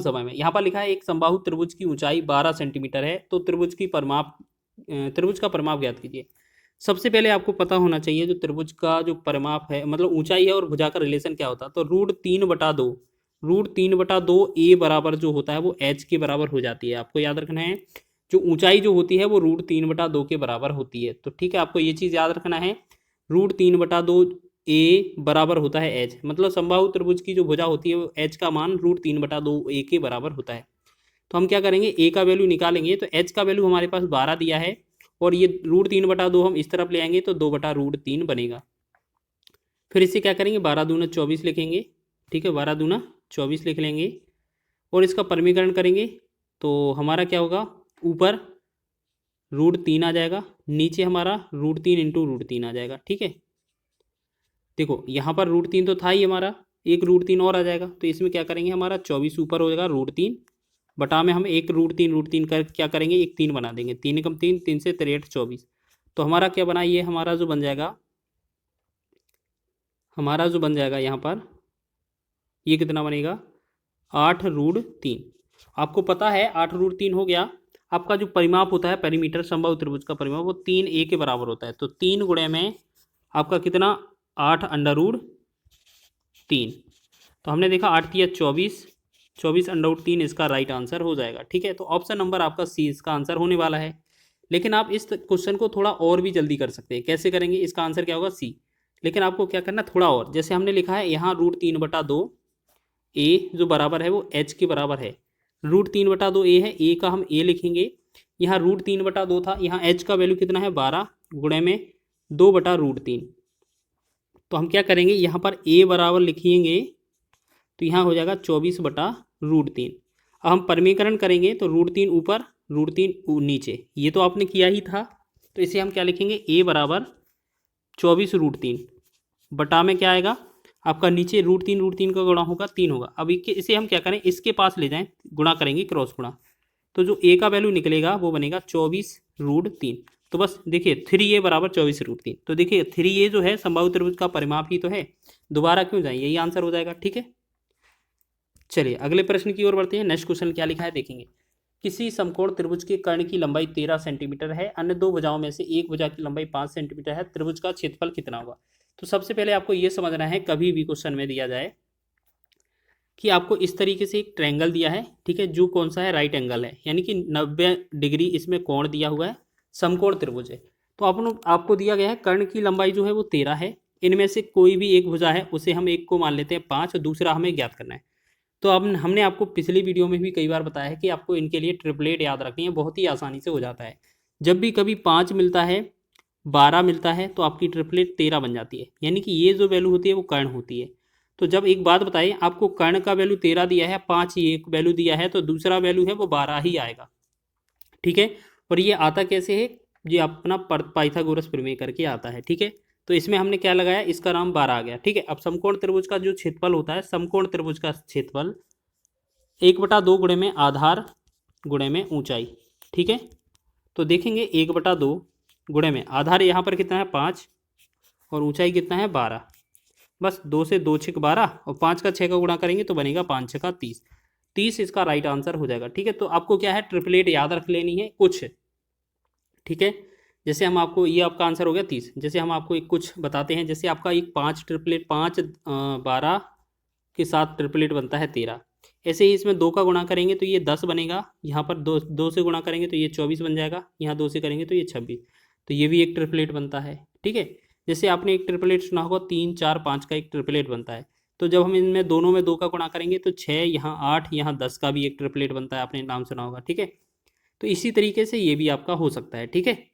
समय में। यहाँ पर लिखा है एक समबाहु त्रिभुज की ऊंचाई 12 सेंटीमीटर है, तो त्रिभुज का परिमाप ज्ञात कीजिए। सबसे पहले आपको पता होना चाहिए जो त्रिभुज का जो परिमाप है, मतलब ऊंचाई है और भुजा का रिलेशन क्या होता है। तो √3/2 ए बराबर जो होता है वो एच के बराबर हो जाती है। आपको याद रखना है जो ऊंचाई जो होती है वो √3/2 के बराबर होती है। तो ठीक है, आपको ये चीज़ याद रखना है। √3/2 ए बराबर होता है एच, मतलब समबाहु त्रिभुज की जो भुजा होती है वो एच का मान √3/2 ए के बराबर होता है। तो हम क्या करेंगे, ए का वैल्यू निकालेंगे। तो एच का वैल्यू हमारे पास 12 दिया है और ये √3/2 हम इस तरफ ले आएंगे तो 2/√3 बनेगा। फिर इससे क्या करेंगे, 12 दूना 24 लिखेंगे। ठीक है, 12 दूना 24 लिख लेंगे और इसका परमीकरण करेंगे तो हमारा क्या होगा, ऊपर √3 आ जाएगा, नीचे हमारा √3 इंटू √3 आ जाएगा। ठीक है, देखो यहाँ पर √3 तो था ही हमारा, एक √3 और आ जाएगा। तो इसमें क्या करेंगे, हमारा 24 ऊपर हो जाएगा, √3 बटा में हम एक √3 कर क्या करेंगे, एक 3 बना देंगे। 3 एकम 3, 3 से 63 24। तो हमारा क्या बना, ये हमारा जो बन जाएगा यहाँ पर ये कितना बनेगा, 8√3। आपको पता है 8√3 हो गया। आपका जो परिमाप होता है पेरीमीटर समबाहु त्रिभुज का परिमाप वो 3a के बराबर होता है। तो 3 गुणे में आपका कितना, 8√3। तो हमने देखा 8 तिया 24, 24√3 इसका राइट आंसर हो जाएगा। ठीक है, तो ऑप्शन नंबर आपका सी इसका आंसर होने वाला है। लेकिन आप इस क्वेश्चन को थोड़ा और भी जल्दी कर सकते हैं। कैसे करेंगे, इसका आंसर क्या होगा, सी। लेकिन आपको क्या करना, थोड़ा और, जैसे हमने लिखा है यहाँ √3/2 ए जो बराबर है वो एच के बराबर है। √3/2 ए है, ए का हम ए लिखेंगे। यहाँ √3/2 था, यहाँ एच का वैल्यू कितना है 12 गुणे में 2/√3। तो हम क्या करेंगे, यहाँ पर ए बराबर लिखेंगे तो यहाँ हो जाएगा 24/√3। अब हम परमीकरण करेंगे तो √3 ऊपर √3 नीचे, ये तो आपने किया ही था। तो इसे हम क्या लिखेंगे, ए बराबर 24√3 बटा में क्या आएगा आपका, नीचे √3 का गुणा होगा 3 होगा। अब इसे हम क्या करें, इसके पास ले जाएं, गुणा करेंगे क्रॉस गुणा। तो जो ए का वैल्यू निकलेगा वो बनेगा 24√3। तो बस देखिए 3a बराबर 24√3। तो देखिए 3a जो है समबाहु त्रिभुज का परिमाप ही तो है, दोबारा क्यों जाए, यही आंसर हो जाएगा। ठीक है, चलिए अगले प्रश्न की ओर बढ़ते हैं। नेक्स्ट क्वेश्चन क्या लिखा है देखेंगे। किसी समकोण त्रिभुज के कर्ण की लंबाई 13 सेंटीमीटर है, अन्य दो भुजाओं में से एक भुजा की लंबाई 5 सेंटीमीटर है, त्रिभुज का क्षेत्रफल कितना होगा। तो सबसे पहले आपको यह समझना है, कभी भी क्वेश्चन में दिया जाए कि आपको इस तरीके से एक ट्रायंगल दिया है, ठीक है, जो कौन सा है, राइट एंगल है, यानी कि 90 डिग्री इसमें कोण दिया हुआ है, समकोण त्रिभुज है। तो आपको दिया गया है कर्ण की लंबाई जो है वो 13 है, इनमें से कोई भी एक भुजा है उसे हम एक को मान लेते हैं 5, दूसरा हमें ज्ञात करना है। तो अब हमने आपको पिछली वीडियो में भी कई बार बताया है कि आपको इनके लिए ट्रिपलेट याद रखनी है, बहुत ही आसानी से हो जाता है। जब भी कभी 5 मिलता है, 12 मिलता है, तो आपकी ट्रिपलेट 13 बन जाती है, यानी कि ये जो वैल्यू होती है वो कर्ण होती है। तो जब एक बात बताइए, आपको कर्ण का वैल्यू 13 दिया है, 5 ये एक वैल्यू दिया है, तो दूसरा वैल्यू है वो 12 ही आएगा। ठीक है, और ये आता कैसे है, ये अपना पाइथागोरस प्रमेय करके आता है। ठीक है, तो इसमें हमने क्या लगाया, इसका नाम 12 आ गया। ठीक है, अब समकोण त्रिभुज का जो क्षेत्रफल होता है, समकोण त्रिभुज का क्षेत्रफल 1/2 गुणे में आधार गुणे में ऊंचाई। ठीक है, तो देखेंगे 1/2 गुणे में आधार यहाँ पर कितना है 5 और ऊंचाई कितना है 12। बस 2 से 2 6 12 और 5 का 6 का गुणा करेंगे तो बनेगा 5 6 30। 30 इसका राइट आंसर हो जाएगा। ठीक है, तो आपको क्या है, ट्रिपलेट याद रख लेनी है कुछ। ठीक है, जैसे हम आपको, ये आपका आंसर हो गया 30। जैसे हम आपको एक कुछ बताते हैं, जैसे आपका एक 5 ट्रिपलेट 5 12 के साथ ट्रिपलेट बनता है 13। ऐसे ही इसमें 2 का गुणा करेंगे तो ये 10 बनेगा, यहाँ पर 2 से गुणा करेंगे तो ये 24 बन जाएगा, यहाँ 2 से करेंगे तो ये 26। तो ये भी एक ट्रिपलेट बनता है। ठीक है, जैसे आपने एक ट्रिपलेट सुना होगा 3 4 5 का एक ट्रिपलेट बनता है। तो जब हम इनमें दोनों में 2 का गुणा करेंगे तो 6, यहाँ 8, यहाँ 10 का भी एक ट्रिपलेट बनता है, आपने नाम सुना होगा। ठीक है, तो इसी तरीके से ये भी आपका हो सकता है। ठीक है,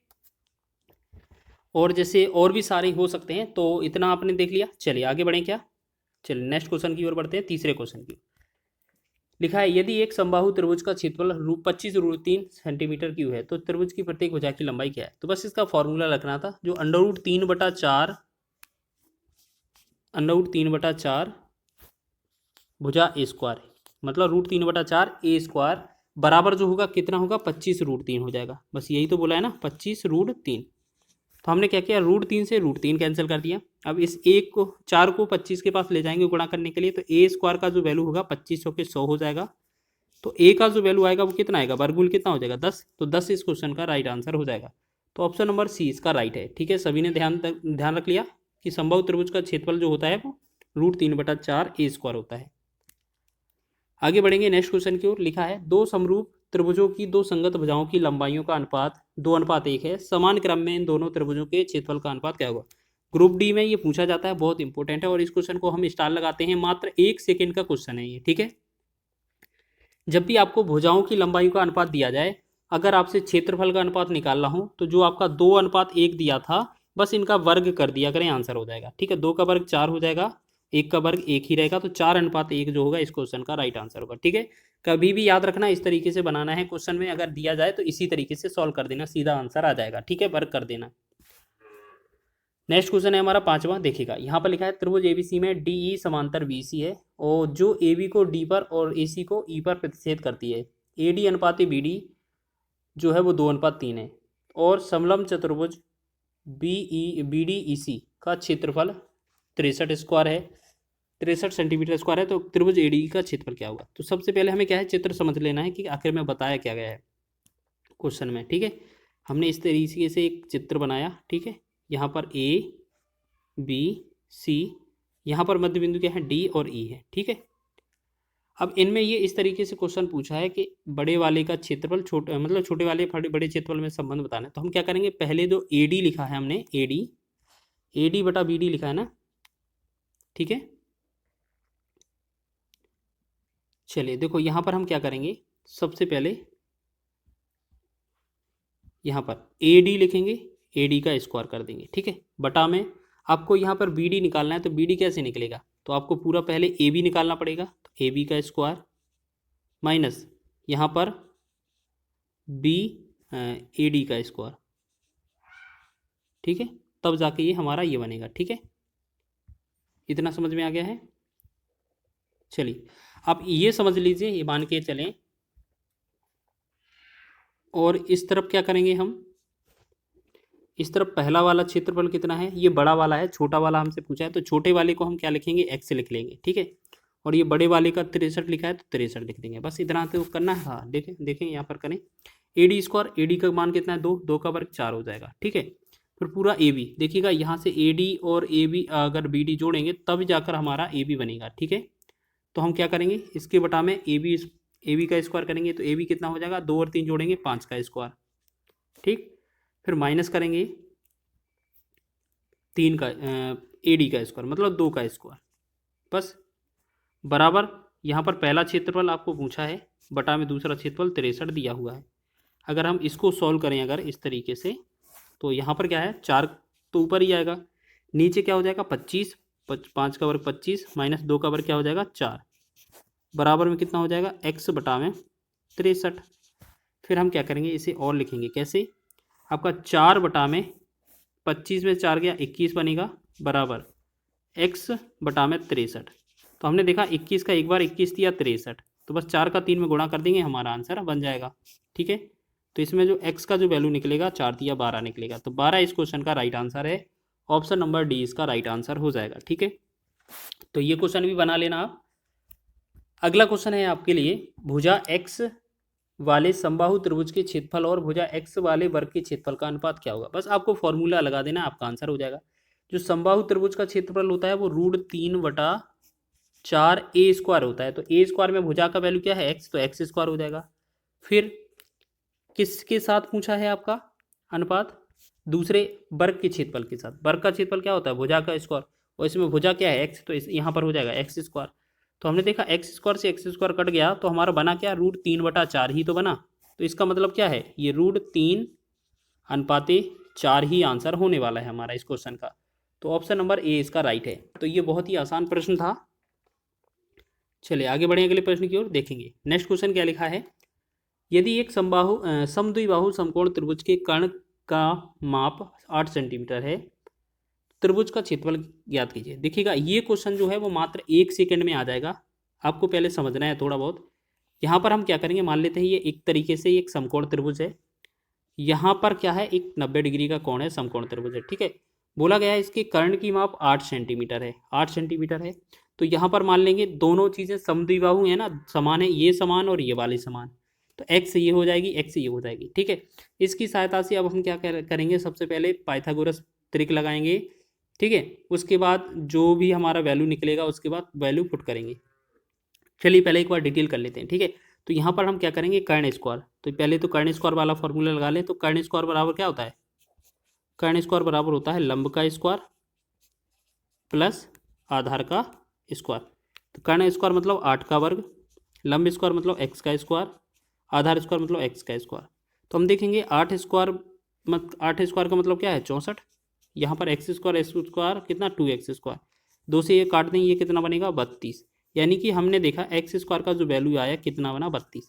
और जैसे और भी सारे हो सकते हैं। तो इतना आपने देख लिया, चलिए आगे बढ़ें क्या। चलिए नेक्स्ट क्वेश्चन की ओर बढ़ते हैं, तीसरे क्वेश्चन की। लिखा है यदि एक समबाहु त्रिभुज का क्षेत्रफल 25√3 सेंटीमीटर क्यूब है तो त्रिभुज की प्रत्येक भुजा की लंबाई क्या है। तो बस इसका फॉर्मूला रखना था, जो √3/4 भुजा ए स्क्वायर है, मतलब √3/4 ए स्क्वायर बराबर जो होगा कितना होगा, 25√3 हो जाएगा। बस यही तो बोला है ना, 25√3। तो हमने क्या किया, √3 से √3 कैंसिल कर दिया। अब इस 4 को 25 के पास ले जाएंगे गुणा करने के लिए, तो ए स्क्वायर का जो वैल्यू होगा 2500 के 100 हो जाएगा। तो ए का जो वैल्यू आएगा वो कितना आएगा, वर्गमूल कितना हो जाएगा 10, तो 10 इस क्वेश्चन का राइट आंसर हो जाएगा। तो ऑप्शन नंबर सी इसका राइट है। ठीक है, सभी ने ध्यान रख लिया कि समबाहु त्रिभुज का क्षेत्रफल जो होता है वो √3/4 होता है। आगे बढ़ेंगे नेक्स्ट क्वेश्चन की ओर। लिखा है दो समरूप त्रिभुजों की दो संगत भुजाओं की लंबाइयों का अनुपात 2:1 है, समान क्रम में इन दोनों त्रिभुजों के क्षेत्रफल का अनुपात क्या होगा। ग्रुप डी में ये पूछा जाता है, बहुत इंपॉर्टेंट है और इस क्वेश्चन को हम स्टार लगाते हैं, मात्र 1 सेकेंड का क्वेश्चन है ये। ठीक है, जब भी आपको भुजाओं की लंबाई का अनुपात दिया जाए, अगर आपसे क्षेत्रफल का अनुपात निकालना हो तो जो आपका 2:1 दिया था बस इनका वर्ग कर दिया करें, आंसर हो जाएगा। ठीक है, 2 का वर्ग 4 हो जाएगा, 1 का वर्ग 1 ही रहेगा, तो 4:1 जो होगा इस क्वेश्चन का राइट आंसर होगा। ठीक है, कभी भी याद रखना इस तरीके से बनाना है क्वेश्चन में, अगर दिया जाए तो इसी तरीके से सॉल्व कर देना, सीधा आंसर आ जाएगा। ठीक है, वर्ग कर देना। नेक्स्ट क्वेश्चन है हमारा 5वां। देखिएगा यहाँ पर लिखा है त्रिभुज एबीसी में डीई समांतर बीसी है और जो एबी को डी पर और एसी को ई पर प्रतिच्छेद करती है, एडी अनुपात बीडी जो है वो 2:3 है और समलंब चतुर्भुज बीडीईसी का क्षेत्रफल 63 स्क्वायर है, 63 सेंटीमीटर स्क्वायर है। तो त्रिभुज एडी का क्षेत्रफल क्या होगा। तो सबसे पहले हमें क्या है, चित्र समझ लेना है कि आखिर में बताया क्या गया है क्वेश्चन में। ठीक है, हमने इस तरीके से एक चित्र बनाया। ठीक है, यहाँ पर ए बी सी, यहाँ पर मध्य बिंदु क्या है डी और ई है। ठीक है, अब इनमें ये इस तरीके से क्वेश्चन पूछा है कि बड़े वाले का क्षेत्रफल छोटे मतलब छोटे वाले बड़े क्षेत्रफल में संबंध बताना है। तो हम क्या करेंगे, पहले जो ए डी लिखा है हमने, ए डी बटा बी डी लिखा है ना। ठीक है, चलिए देखो यहाँ पर हम क्या करेंगे, सबसे पहले यहाँ पर ए डी लिखेंगे, ए डी का स्क्वायर कर देंगे। ठीक है, बटा में आपको यहाँ पर बी डी निकालना है, तो बी डी कैसे निकलेगा, तो आपको पूरा पहले ए बी निकालना पड़ेगा, तो ए बी का स्क्वायर माइनस यहाँ पर बी ए डी का स्क्वायर। ठीक है, तब जाके ये हमारा ये बनेगा। ठीक है, इतना समझ में आ गया है। चलिए आप ये समझ लीजिए, ये मान के चलें, और इस तरफ क्या करेंगे हम, इस तरफ पहला वाला क्षेत्रफल कितना है, ये बड़ा वाला है, छोटा वाला हमसे पूछा है, तो छोटे वाले को हम क्या लिखेंगे, एक्स लिख लेंगे। ठीक है, और ये बड़े वाले का 63 लिखा है तो 63 लिख देंगे, बस इतना तो करना है। हाँ देखें देखें यहाँ पर करें, A D square, A D का मान कितना है 2, 2 का वर्ग 4 हो जाएगा। ठीक है, फिर पूरा ए बी देखिएगा, यहाँ से ए डी और ए बी अगर बी डी जोड़ेंगे तब जाकर हमारा ए बी बनेगा। ठीक है, तो हम क्या करेंगे, इसके बटा में ए बी का स्क्वायर करेंगे, तो ए बी कितना हो जाएगा, 2 और 3 जोड़ेंगे 5 का स्क्वायर। ठीक, फिर माइनस करेंगे 3 का ए डी का स्क्वायर मतलब 2 का स्क्वायर, बस बराबर। यहाँ पर पहला क्षेत्रफल आपको पूछा है, बटा में दूसरा क्षेत्रफल 63 दिया हुआ है। अगर हम इसको सॉल्व करें अगर इस तरीके से, तो यहाँ पर क्या है 4 तो ऊपर ही आएगा, नीचे क्या हो जाएगा 25, 5 का वर्ग 25 माइनस 2 का वर्ग क्या हो जाएगा 4, बराबर में कितना हो जाएगा x बटा में 63। फिर हम क्या करेंगे, इसे और लिखेंगे कैसे, आपका 4 बटा में 25 में 4 गया 21 बनेगा, बराबर x बटा में 63। तो हमने देखा 21 का एक बार 21 दिया 63, तो बस 4 का 3 में गुणा कर देंगे, हमारा आंसर बन जाएगा। ठीक है, तो इसमें जो x का जो वैल्यू निकलेगा 4 दिया 12 निकलेगा, तो 12 इस क्वेश्चन का राइट आंसर है। ऑप्शन नंबर डी इसका राइट आंसर हो जाएगा। ठीक है, तो ये क्वेश्चन भी बना लेना आप। अगला क्वेश्चन है आपके लिए, भुजा x वाले समबाहु त्रिभुज के क्षेत्रफल और भुजा x वाले वर्ग के क्षेत्रफल का अनुपात क्या होगा। बस आपको फॉर्मूला लगा देना, आपका आंसर हो जाएगा। जो समबाहु त्रिभुज का क्षेत्रफल होता है वो √3/4 ए स्क्वायर होता है, तो ए स्क्वायर में भुजा का वैल्यू क्या है x, तो x स्क्वायर हो जाएगा। फिर किसके साथ पूछा है आपका अनुपात, दूसरे वर्ग के क्षेत्रफल के साथ। वर्ग का क्षेत्रफल क्या होता है, भुजा का स्क्वायर, और इसमें भुजा क्या है x, तो यहाँ पर हो जाएगा x स्क्वायर। तो हमने देखा x स्क्वायर से x स्क्वायर कट गया, तो हमारा बना क्या √3/4 ही तो बना। तो इसका मतलब क्या है, ये √3/4 ही आंसर होने वाला है हमारा इस क्वेश्चन का। तो ऑप्शन नंबर ए इसका राइट है। तो ये बहुत ही आसान प्रश्न था। चलिए आगे बढ़े अगले प्रश्न की ओर, देखेंगे नेक्स्ट क्वेश्चन क्या लिखा है। यदि एक समद्विबाहु समकोण त्रिभुज के कर्ण का माप 8 सेंटीमीटर है, त्रिभुज का क्षेत्रफल ज्ञात कीजिए। देखिएगा ये क्वेश्चन जो है वो मात्र 1 सेकंड में आ जाएगा, आपको पहले समझना है थोड़ा बहुत। यहाँ पर हम क्या करेंगे, मान लेते हैं ये एक तरीके से एक समकोण त्रिभुज है, यहाँ पर क्या है एक 90 डिग्री का कोण है, समकोण त्रिभुज है। ठीक है, बोला गया है इसके कर्ण की माप 8 सेंटीमीटर है, 8 सेंटीमीटर है। तो यहाँ पर मान लेंगे दोनों चीज़ें समद्विबाहु है ना, समान है, ये समान और ये वाली समान, तो x ये हो जाएगी, x ये हो जाएगी, ठीक है। इसकी सहायता से अब हम क्या करेंगे, सबसे पहले पाइथागोरस त्रिक लगाएंगे, ठीक है। उसके बाद जो भी हमारा वैल्यू निकलेगा उसके बाद वैल्यू पुट करेंगे। चलिए पहले एक बार डिटेल कर लेते हैं, ठीक है। तो यहाँ पर हम क्या करेंगे, कर्ण स्क्वायर, तो पहले तो कर्ण स्क्वायर वाला फॉर्मूला लगा लें। तो कर्ण स्क्वायर बराबर क्या होता है, कर्ण स्क्वायर बराबर होता है लंब का स्क्वायर प्लस आधार का स्क्वायर। तो कर्ण स्क्वायर मतलब 8 का वर्ग, लंब स्क्वायर मतलब x का स्क्वायर, आधार स्क्वायर मतलब x का स्क्वायर। तो हम देखेंगे 8 स्क्वायर का मतलब क्या है 64, यहाँ पर x स्क्वायर कितना 2x स्क्वायर, 2 से ये काट दें, ये कितना बनेगा 32, यानी कि हमने देखा x स्क्वायर का जो वैल्यू आया कितना बना 32।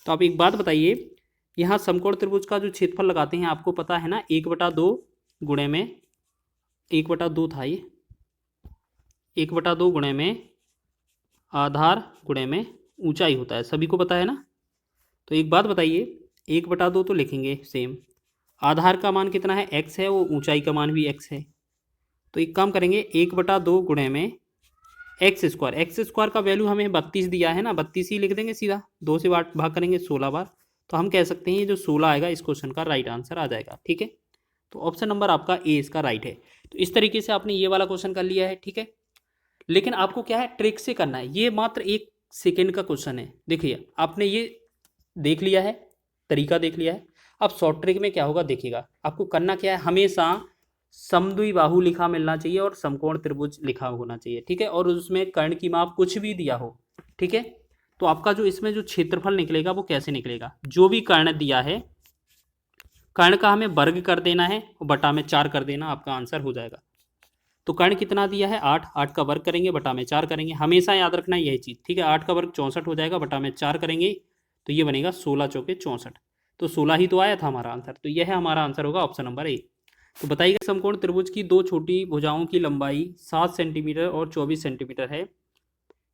तो आप एक बात बताइए, यहाँ समकोण त्रिभुज का जो क्षेत्रफल लगाते हैं आपको पता है ना, 1/2 गुणे में 1/2 था, ये 1/2 गुणे में आधार गुणे में ऊंचाई होता है, सभी को पता है ना। तो एक बात बताइए, 1/2 तो लिखेंगे सेम, आधार का मान कितना है x है, वो ऊंचाई का मान भी x है। तो एक काम करेंगे, 1/2 गुणे में एक्स स्क्वायर का वैल्यू हमें 32 दिया है ना, 32 ही लिख देंगे सीधा, 2 से भाग करेंगे 16 बार, तो हम कह सकते हैं ये जो 16 आएगा इस क्वेश्चन का राइट आंसर आ जाएगा, ठीक है। तो ऑप्शन नंबर आपका ए इसका राइट है। तो इस तरीके से आपने ये वाला क्वेश्चन कर लिया है, ठीक है। लेकिन आपको क्या है, ट्रिक से करना है, ये मात्र 1 सेकेंड का क्वेश्चन है। देखिए आपने ये देख लिया है, तरीका देख लिया है, अब शॉर्ट ट्रिक में क्या होगा देखिएगा। आपको करना क्या है, हमेशा समद्विबाहु लिखा मिलना चाहिए और समकोण त्रिभुज लिखा होना चाहिए, ठीक है। और उसमें कर्ण की माप कुछ भी दिया हो, ठीक है। तो आपका जो इसमें जो क्षेत्रफल निकलेगा वो कैसे निकलेगा, जो भी कर्ण दिया है कर्ण का हमें वर्ग कर देना है और बटा में 4 कर देना, आपका आंसर हो जाएगा। तो कर्ण कितना दिया है 8, 8 का वर्ग करेंगे बटा में 4 करेंगे, हमेशा याद रखना यही चीज़, ठीक है। 8 का वर्ग 64 हो जाएगा, बटा में 4 करेंगे तो ये बनेगा 16 चौके 64, तो 16 ही तो आया था हमारा आंसर। तो यह है हमारा आंसर होगा ऑप्शन नंबर ए। तो बताइएगा, समकोण त्रिभुज की दो छोटी भुजाओं की लंबाई 7 सेंटीमीटर और 24 सेंटीमीटर है,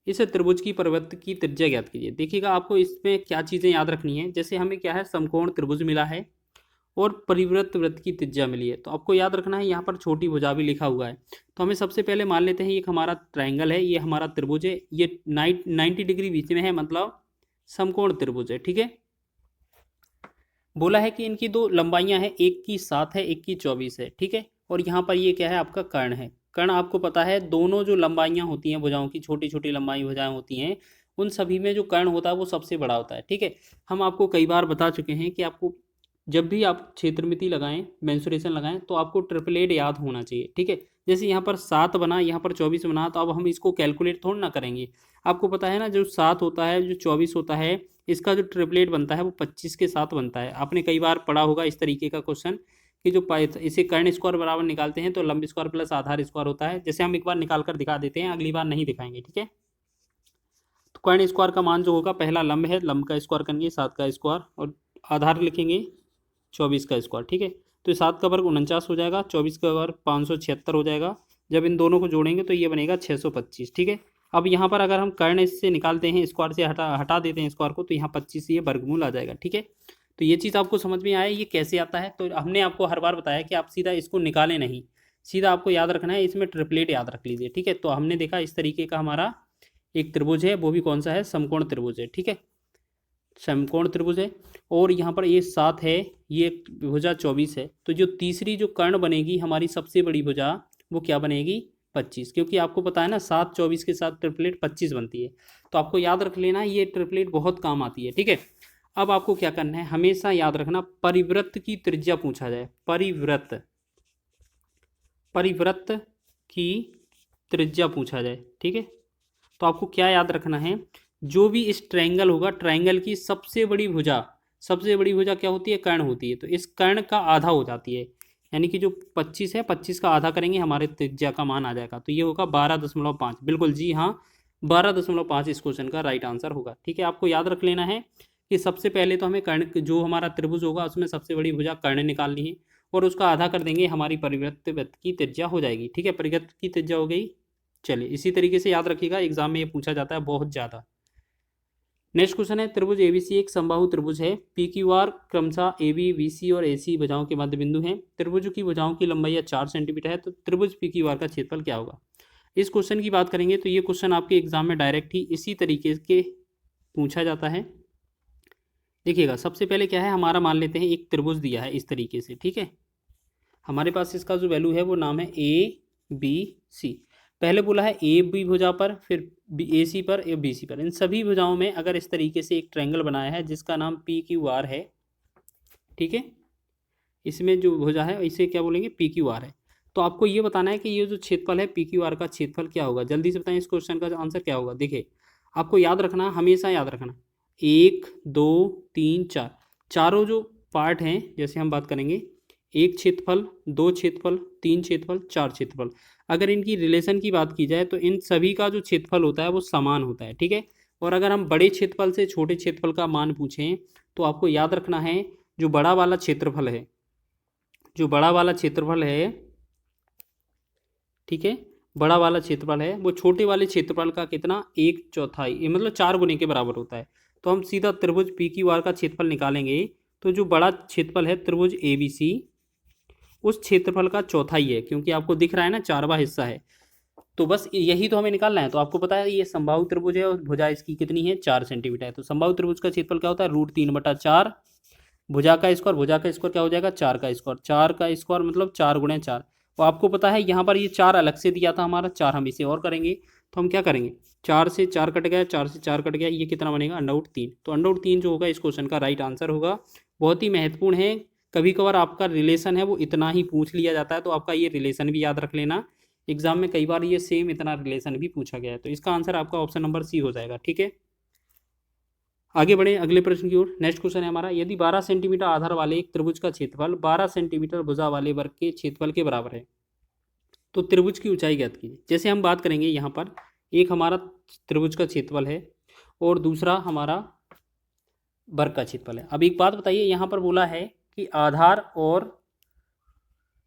इस त्रिभुज की परिवृत्त की त्रिज्या ज्ञात कीजिए। देखिएगा आपको इसमें क्या चीज़ें याद रखनी है, जैसे हमें क्या है समकोण त्रिभुज मिला है और परिवृत्त वृत्त की त्रिज्या मिली है, तो आपको याद रखना है यहाँ पर छोटी भुजा भी लिखा हुआ है। तो हमें सबसे पहले मान लेते हैं ये हमारा ट्राइंगल है, ये हमारा त्रिभुज है, ये 90 डिग्री बीच में है, मतलब समकोण त्रिभुज है, ठीक है। बोला है कि इनकी दो लंबाइयां हैं, एक की 7 है, एक की 24 है, ठीक है। और यहाँ पर ये क्या है आपका कर्ण है। कर्ण आपको पता है दोनों जो लंबाइयां होती हैं भुजाओं की, छोटी छोटी लंबाई भुजाएं होती हैं, उन सभी में जो कर्ण होता है वो सबसे बड़ा होता है, ठीक है। हम आपको कई बार बता चुके हैं कि आपको जब भी आप क्षेत्रमिति लगाएं, मेंसुरेशन लगाएं, तो आपको ट्रिपलेट याद होना चाहिए, ठीक है। जैसे यहाँ पर 7 बना, यहाँ पर 24 बना, तो अब हम इसको कैलकुलेट थोड़ा ना करेंगे। आपको पता है ना, जो 7 होता है, जो 24 होता है, इसका जो ट्रिपलेट बनता है वो 25 के साथ बनता है। आपने कई बार पढ़ा होगा इस तरीके का क्वेश्चन कि जो इसे कर्ण स्क्वायर बराबर निकालते हैं तो लंब स्क्वायर प्लस आधार स्क्वायर होता है। जैसे हम एक बार निकाल कर दिखा देते हैं, अगली बार नहीं दिखाएंगे, ठीक है। तो कर्ण स्क्वायर का मान जो होगा, पहला लंब है, लंब का स्क्वायर करेंगे 7 का स्क्वायर, और आधार लिखेंगे 24 का स्क्वायर, ठीक है। तो 7 का वर्ग 49 हो जाएगा, 24 का वर्ग 576 हो जाएगा। जब इन दोनों को जोड़ेंगे तो ये बनेगा 625, ठीक है। अब यहाँ पर अगर हम कर्ण इससे निकालते हैं, स्क्वायर से हटा देते हैं स्क्वायर को, तो यहाँ 25 ये वर्गमूल आ जाएगा, ठीक है। तो ये चीज़ आपको समझ में आया ये कैसे आता है। तो हमने आपको हर बार बताया कि आप सीधा इसको निकालें नहीं, सीधा आपको याद रखना है, इसमें ट्रिपलेट याद रख लीजिए, ठीक है। तो हमने देखा इस तरीके का हमारा एक त्रिभुज है, वो भी कौन सा है, समकोण त्रिभुज है, ठीक है, समकोण त्रिभुज है। और यहाँ पर ये 7 है, ये भुजा 24 है, तो जो तीसरी जो कर्ण बनेगी हमारी सबसे बड़ी भुजा, वो क्या बनेगी 25, क्योंकि आपको पता है ना 7 24 के साथ ट्रिपलेट 25 बनती है। तो आपको याद रख लेना ये ट्रिपलेट बहुत काम आती है, ठीक है। अब आपको क्या करना है, हमेशा याद रखना परिवृत्त की त्रिज्या पूछा जाए, परिवृत्त की त्रिज्या पूछा जाए, ठीक है। तो आपको क्या याद रखना है, जो भी इस ट्रायंगल होगा, ट्रायंगल की सबसे बड़ी भुजा क्या होती है, कर्ण होती है। तो इस कर्ण का आधा हो जाती है, यानी कि जो 25 है, 25 का आधा करेंगे हमारे त्रिज्या का मान आ जाएगा, तो ये होगा 12.5। बिल्कुल जी हाँ, 12.5 इस क्वेश्चन का राइट आंसर होगा, ठीक है। आपको याद रख लेना है कि सबसे पहले तो हमें कर्ण, जो हमारा त्रिभुज होगा उसमें सबसे बड़ी भुजा कर्ण निकालनी है, और उसका आधा कर देंगे, हमारी परिवृत्त वृत्त की त्रिज्या हो जाएगी, ठीक है। परिवृत्त की त्रिज्या हो गई। चलिए इसी तरीके से याद रखिएगा, एग्जाम में ये पूछा जाता है बहुत ज़्यादा। नेक्स्ट क्वेश्चन है, त्रिभुज एबीसी एक समबाहु त्रिभुज है, पी क्यू आर क्रमशः AB BC और AC भुजाओं के मध्य बिंदु हैं। त्रिभुज की भुजाओं की लंबाई 4 सेंटीमीटर है, तो त्रिभुज पी क्यू आर का क्षेत्रफल क्या होगा। इस क्वेश्चन की बात करेंगे तो ये क्वेश्चन आपके एग्जाम में डायरेक्ट ही इसी तरीके के पूछा जाता है। देखिएगा, सबसे पहले क्या है, हमारा मान लेते हैं एक त्रिभुज दिया है इस तरीके से, ठीक है। हमारे पास इसका जो वैल्यू है वो नाम है ए बी सी। पहले बोला है ए बी भुजा पर, फिर ए सी पर, या बी सी पर। इन सभी भुजाओं में अगर इस तरीके से एक ट्रायंगल बनाया है जिसका नाम पी क्यू आर है, ठीक है, इसमें जो भुजा है इसे क्या बोलेंगे, पी क्यू आर है। तो आपको ये बताना है कि ये जो क्षेत्रफल है पी क्यू आर का क्षेत्रफल क्या होगा। जल्दी से बताएं इस क्वेश्चन का आंसर क्या होगा। देखिए, आपको याद रखना, हमेशा याद रखना, 1 2 3 4, चारों जो पार्ट हैं, जैसे हम बात करेंगे एक क्षेत्रफल, दो क्षेत्रफल, तीन क्षेत्रफल, चार क्षेत्रफल, अगर इनकी रिलेशन की बात की जाए तो इन सभी का जो क्षेत्रफल होता है वो समान होता है, ठीक है। और अगर हम बड़े क्षेत्रफल से छोटे क्षेत्रफल का मान पूछें तो आपको याद रखना है, जो बड़ा वाला क्षेत्रफल है, जो बड़ा वाला क्षेत्रफल है, ठीक है, बड़ा वाला क्षेत्रफल है वो छोटे वाले क्षेत्रफल का कितना, 1/4, ये मतलब 4 गुने के बराबर होता है। तो हम सीधा त्रिभुज पी क्यू आर का क्षेत्रफल निकालेंगे तो जो बड़ा क्षेत्रफल है त्रिभुज ए बी सी, उस क्षेत्रफल का चौथाई है, क्योंकि आपको दिख रहा है ना 4वां हिस्सा है। तो बस यही तो हमें निकालना है। तो आपको पता है ये समबाहु त्रिभुज है और भुजा इसकी कितनी है, 4 सेंटीमीटर है। तो समबाहु त्रिभुज का क्षेत्रफल क्या होता है, √3/4। भुजा का स्क्वायर, भुजा का स्क्वायर क्या हो जाएगा, 4 का स्क्वायर, 4 का स्क्वायर मतलब 4 × 4। तो आपको पता है यहाँ पर ये 4 अलग से दिया था हमारा, 4 हम इसे और करेंगे। तो हम क्या करेंगे, 4 से 4 कट गया, 4 से 4 कट गया, ये कितना बनेगा, √3। तो √3 जो होगा इस क्वेश्चन का राइट आंसर होगा। बहुत ही महत्वपूर्ण है, कभी कभार आपका रिलेशन है वो इतना ही पूछ लिया जाता है, तो आपका ये रिलेशन भी याद रख लेना। एग्जाम में कई बार ये सेम इतना रिलेशन भी पूछा गया है। तो इसका आंसर आपका ऑप्शन नंबर सी हो जाएगा, ठीक है। आगे बढ़े अगले प्रश्न की ओर। नेक्स्ट क्वेश्चन है हमारा, यदि 12 सेंटीमीटर आधार वाले एक त्रिभुज का क्षेत्रफल 12 सेंटीमीटर भुजा वाले वर्ग के क्षेत्रफल के बराबर है तो त्रिभुज की ऊंचाई ज्ञात कीजिए। जैसे हम बात करेंगे यहाँ पर, एक हमारा त्रिभुज का क्षेत्रफल है और दूसरा हमारा वर्ग का क्षेत्रफल है। अब एक बात बताइए, यहाँ पर बोला है कि आधार और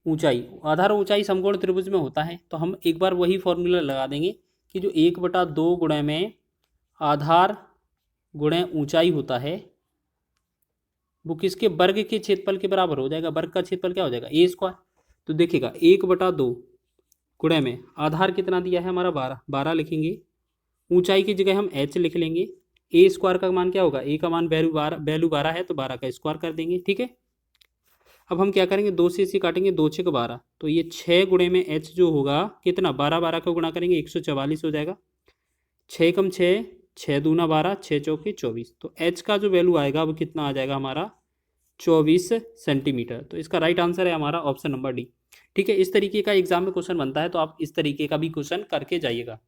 ऊंचाई, आधार और ऊंचाई समकोण त्रिभुज में होता है। तो हम एक बार वही फॉर्मूला लगा देंगे कि जो 1/2 गुणे में आधार गुणे ऊंचाई होता है वो किसके, वर्ग के क्षेत्रफल के बराबर हो जाएगा। वर्ग का क्षेत्रफल क्या हो जाएगा, a²। तो देखिएगा 1/2 गुणे में आधार कितना दिया है हमारा, 12 लिखेंगे, ऊंचाई की जगह हम h लिख लेंगे। a² का मान क्या होगा, a का मान वैल्यू 12 है तो 12 का स्क्वायर कर देंगे, ठीक है। अब हम क्या करेंगे, 2 से इसे काटेंगे, 2 6 12, तो ये 6 गुणे में h जो होगा कितना, 12 का गुणा करेंगे 144 हो जाएगा। 6 कम 6, 6 दूना 12, 6 चौके 24। तो h का जो वैल्यू आएगा वो कितना आ जाएगा हमारा, 24 सेंटीमीटर। तो इसका राइट आंसर है हमारा ऑप्शन नंबर डी, ठीक है। इस तरीके का एग्जाम में क्वेश्चन बनता है तो आप इस तरीके का भी क्वेश्चन करके जाइएगा।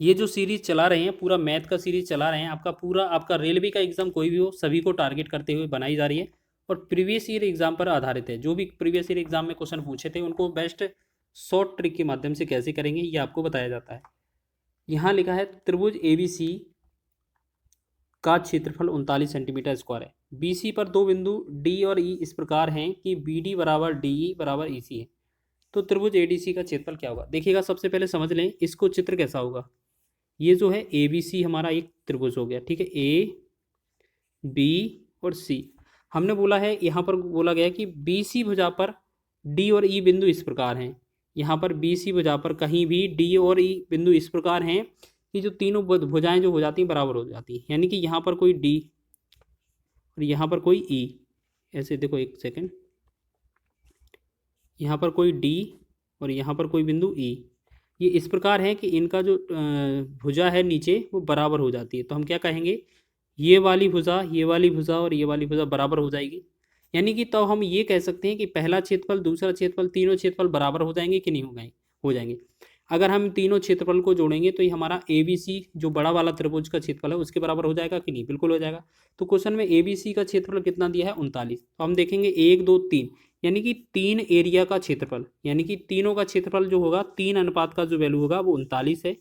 ये जो सीरीज चला रहे हैं, पूरा मैथ का सीरीज चला रहे हैं, आपका पूरा आपका रेलवे का एग्जाम कोई भी हो सभी को टारगेट करते हुए बनाई जा रही है और प्रीवियस ईयर एग्जाम पर आधारित है। जो भी प्रीवियस ईयर एग्जाम में क्वेश्चन पूछे थे उनको बेस्ट शॉर्ट ट्रिक के माध्यम से कैसे करेंगे ये आपको बताया जाता है। यहाँ लिखा है त्रिभुज ABC का क्षेत्रफल 39 सेंटीमीटर स्क्वायर है। BC पर दो बिंदु D और E इस प्रकार हैं कि BD बराबर DE बराबर EC है। तो त्रिभुज ADC का क्षेत्रफल क्या होगा। देखिएगा, सबसे पहले समझ लें इसको चित्र कैसा होगा। ये जो है ABC हमारा एक त्रिभुज हो गया, ठीक है, A B और C। हमने बोला है, यहाँ पर बोला गया कि BC भुजा पर D और E बिंदु इस प्रकार हैं। यहाँ पर BC भुजा पर कहीं भी D और E बिंदु इस प्रकार हैं कि जो तीनों भुजाएं जो हो जाती हैं बराबर हो जाती हैं। यानी कि यहाँ पर कोई D और यहाँ पर कोई E, ऐसे देखो एक सेकेंड, यहाँ पर कोई D और यहाँ पर कोई बिंदु E, ये इस प्रकार है कि इनका जो भुजा है नीचे वो बराबर हो जाती है। तो हम क्या कहेंगे, ये वाली भुजा, ये वाली भुजा और ये वाली भुजा बराबर हो जाएगी। यानी कि तो हम ये कह सकते हैं कि पहला क्षेत्रफल, दूसरा क्षेत्रफल, तीनों क्षेत्रफल बराबर हो जाएंगे कि नहीं हो जाएंगे। अगर हम तीनों क्षेत्रफल को जोड़ेंगे तो ये हमारा ABC जो बड़ा वाला त्रिभुज का क्षेत्रफल है उसके बराबर हो जाएगा कि नहीं, बिल्कुल हो जाएगा। तो क्वेश्चन में ABC का क्षेत्रफल कितना दिया है, 39। तो हम देखेंगे 1 2 3, यानी कि 3 एरिया का क्षेत्रफल, यानी कि तीनों का क्षेत्रफल जो होगा 3 अनुपात का जो वैल्यू होगा वो 39 है।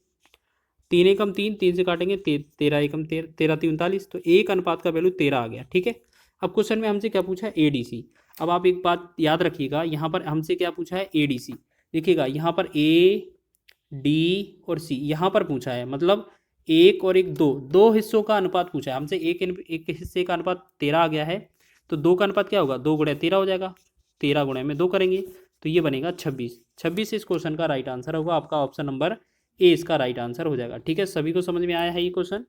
3 एकम 3, 3 से काटेंगे 13 एकम 13, 13 3 39, तो 1 अनुपात का वैल्यू 13 आ गया, ठीक है। अब क्वेश्चन में हमसे क्या पूछा है, ADC। अब आप एक बात याद रखिएगा, यहाँ पर हमसे क्या पूछा है, ADC। देखिएगा यहाँ पर A D और C यहाँ पर पूछा है, मतलब 1 और 1 दो हिस्सों का अनुपात पूछा है हमसे। एक हिस्से का अनुपात 13 आ गया है, तो 2 का अनुपात क्या होगा, 2 गुणे 13 हो जाएगा। 13 गुणे में 2 करेंगे तो ये बनेगा 26। 26 इस क्वेश्चन का राइट आंसर होगा, आपका ऑप्शन नंबर ए इसका राइट आंसर हो जाएगा। ठीक है, सभी को समझ में आया है ये क्वेश्चन?